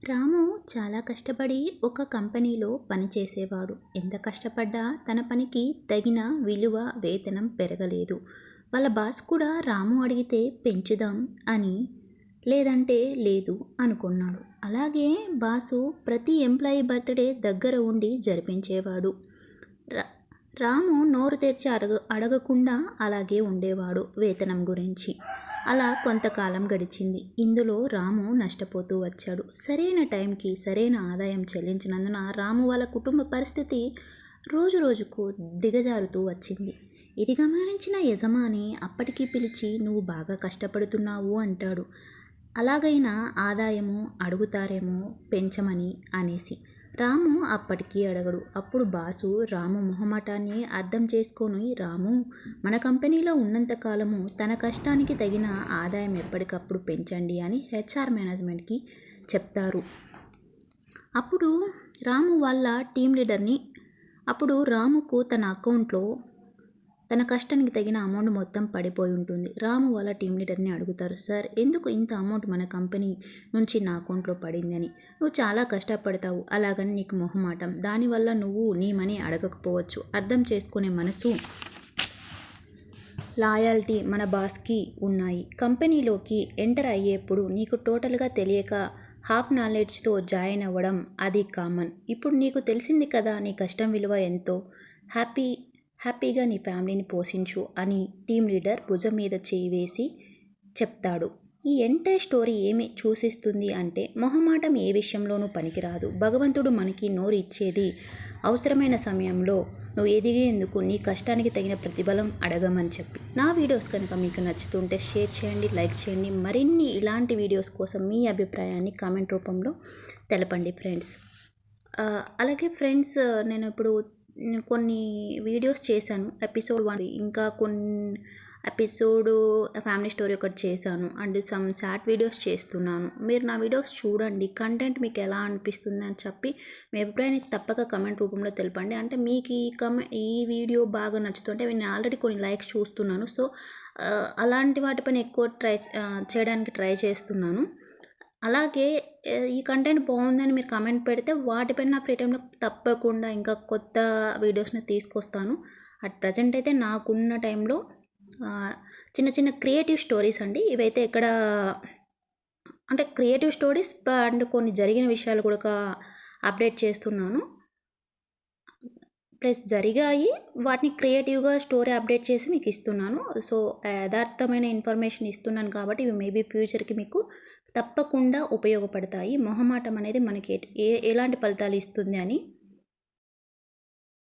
రాము చాలా కష్టపడి ఒక కంపెనీలో పనిచేసేవాడు. ఎంత కష్టపడ్డా తన పనికి తగిన విలువ, వేతనం పెరగలేదు. వాళ్ళ బాస్ కూడా రాము అడిగితే పెంచుదాం అని, లేదంటే లేదు అనుకున్నాడు. అలాగే బాసు ప్రతి ఎంప్లాయీ బర్త్‌డే దగ్గర ఉండి జరిపించేవాడు. రా రాము నోరు తెరిచి అడగకుండా అలాగే ఉండేవాడు వేతనం గురించి. అలా కొంతకాలం గడిచింది. ఇందులో రాము నష్టపోతూ వచ్చాడు. సరైన టైంకి సరైన ఆదాయం చెల్లించినందున రాము వాళ్ళ కుటుంబ పరిస్థితి రోజురోజుకు దిగజారుతూ వచ్చింది. ఇది గమనించిన యజమాని అప్పటికి పిలిచి, "నువ్వు బాగా కష్టపడుతున్నావు" అంటాడు. అలాగైనా ఆదాయము అడుగుతారేమో పెంచమని అనేసి. రాము అప్పటికీ అడగడు. అప్పుడు బాసు రాము మొహమాటాన్ని అర్థం చేసుకొని, "రాము, మన కంపెనీలో ఉన్నంత కాలము తన కష్టానికి తగిన ఆదాయం ఎప్పటికప్పుడు పెంచండి" అని హెచ్ఆర్ మేనేజ్మెంట్‌కి చెప్తారు. అప్పుడు రాము వాళ్ళ టీమ్ లీడర్‌ని అప్పుడు రాముకు తన అకౌంట్‌లో తన కష్టానికి తగిన అమౌంట్ మొత్తం పడిపోయి ఉంటుంది. రాము వాళ్ళ టీమ్ లీడర్‌ని అడుగుతారు, "సార్, ఎందుకు ఇంత అమౌంట్ మన కంపెనీ నుంచి నా అకౌంట్‌లో పడిందని? నువ్వు చాలా కష్టపడతావు, అలాగని నీకు మొహమాటం. దానివల్ల నువ్వు నీ మనీ అడగకపోవచ్చు. అర్థం చేసుకునే మనసు, లాయల్టీ మన బాస్‌కి ఉన్నాయి. కంపెనీలోకి ఎంటర్ అయ్యేప్పుడు నీకు టోటల్‌గా తెలియక హాఫ్ నాలెడ్జ్‌తో జాయిన్ అవ్వడం అది కామన్. ఇప్పుడు నీకు తెలిసింది కదా నీ కష్టం విలువ ఎంతో. హ్యాపీగా నీ ఫ్యామిలీని పోషించు" అని టీమ్ లీడర్ భుజం మీద చేయి వేసి చెప్తాడు. ఈ ఎంటైర్ స్టోరీ ఏమి సూచిస్తుంది అంటే, మొహమాటం ఏ విషయంలోనూ పనికిరాదు. భగవంతుడు మనకి నోరు ఇచ్చేది అవసరమైన సమయంలో నువ్వు ఎదిగేందుకు, నీ కష్టానికి తగిన ప్రతిఫలం అడగమని చెప్పి. నా వీడియోస్ కనుక మీకు నచ్చుతుంటే షేర్ చేయండి, లైక్ చేయండి. మరిన్ని ఇలాంటి వీడియోస్ కోసం మీ అభిప్రాయాన్ని కామెంట్ రూపంలో తెలపండి ఫ్రెండ్స్. అలాగే ఫ్రెండ్స్, నేను ఇప్పుడు కొన్ని వీడియోస్ చేశాను. ఎపిసోడ్ 1 ఇంకా కొన్ని ఎపిసోడ్ ఫ్యామిలీ స్టోరీ ఒకటి చేశాను. అండ్ సమ్ సాడ్ వీడియోస్ చేస్తున్నాను. మీరు నా వీడియోస్ చూడండి. కంటెంట్ మీకు ఎలా అనిపిస్తుంది అని చెప్పి మీ అభిప్రాయాన్ని తప్పక కమెంట్ రూపంలో తెలపండి. అంటే మీకు ఈ వీడియో బాగా నచ్చుతుంటే, నేను ఆల్రెడీ కొన్ని లైక్స్ చూస్తున్నాను. సో అలాంటి వాటిపైన ఎక్కువ చేయడానికి ట్రై చేస్తున్నాను. అలాగే ఈ కంటెంట్ బాగుందని మీరు కామెంట్ పెడితే వాటిపైన నా ఫ్రీ టైంలో తప్పకుండా ఇంకా కొత్త వీడియోస్ని తీసుకొస్తాను. అట్ ప్రజెంట్ అయితే నాకున్న టైంలో చిన్న చిన్న క్రియేటివ్ స్టోరీస్ అండి. ఇవైతే ఎక్కడ అంటే క్రియేటివ్ స్టోరీస్ అండ్ కొన్ని జరిగిన విషయాలు కూడా అప్డేట్ చేస్తున్నాను. ప్లస్ జరిగాయి, వాటిని క్రియేటివ్గా స్టోరీ అప్డేట్ చేసి మీకు ఇస్తున్నాను. సో యథార్థమైన ఇన్ఫర్మేషన్ ఇస్తున్నాను కాబట్టి ఇవి మేబీ ఫ్యూచర్కి మీకు తప్పకుండా ఉపయోగపడతాయి. మొహమాటం అనేది మనకి ఎలాంటి ఫలితాలు ఇస్తుంది అని